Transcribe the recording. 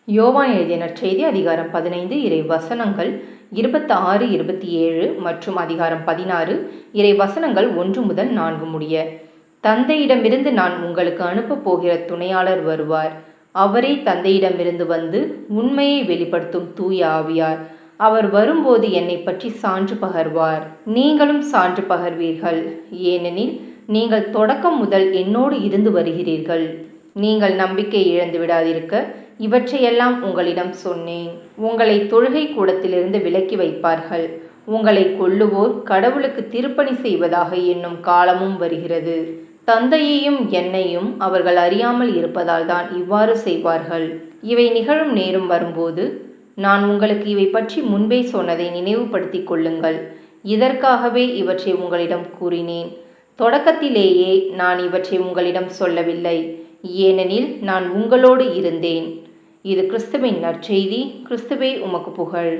யோவான் எழுதிய நற்செய்தி அதிகாரம் 15 இறை வசனங்கள் 26, 27 மற்றும் அதிகாரம் 16 இறை வசனங்கள் 1 முதல் 4 முடிய. தந்தையிடமிருந்து நான் உங்களுக்கு அனுப்பப் போகிற துணையாளர் வருவார். அவரே தந்தையிடமிருந்து வந்து உண்மையை வெளிப்படுத்தும் தூய ஆவியார். அவர் வரும்போது என்னை பற்றி சான்று பகர்வார். நீங்களும் சான்று பகர்வீர்கள், ஏனெனில் நீங்கள் தொடக்கம் முதல் என்னோடு இருந்து வருகிறீர்கள். நீங்கள் நம்பிக்கை இழந்து விடாதிருக்க இவற்றையெல்லாம் உங்களிடம் சொன்னேன். உங்களை தொழுகை கூடத்திலிருந்து விலக்கி வைப்பார்கள். உங்களை கொல்லுவோர் கடவுளுக்கு திருப்பணி செய்வதாக எண்ணும் காலமும் வருகிறது. தந்தையையும் என்னையும் அவர்கள் அறியாமல் இருப்பதால் தான் இவ்வாறு செய்வார்கள். இவை நிகழும் நேரம் வரும்போது நான் உங்களுக்கு இவை பற்றி முன்பே சொன்னதை நினைவுபடுத்திக் கொள்ளுங்கள். இதற்காகவே இவற்றை உங்களிடம் கூறினேன். தொடக்கத்திலேயே நான் இவற்றை உங்களிடம் சொல்லவில்லை, ஏனெனில் நான் உங்களோடு இருந்தேன். இது கிறிஸ்துவின் நற்செய்தி. கிறிஸ்துவே உமக்கு புகழ்.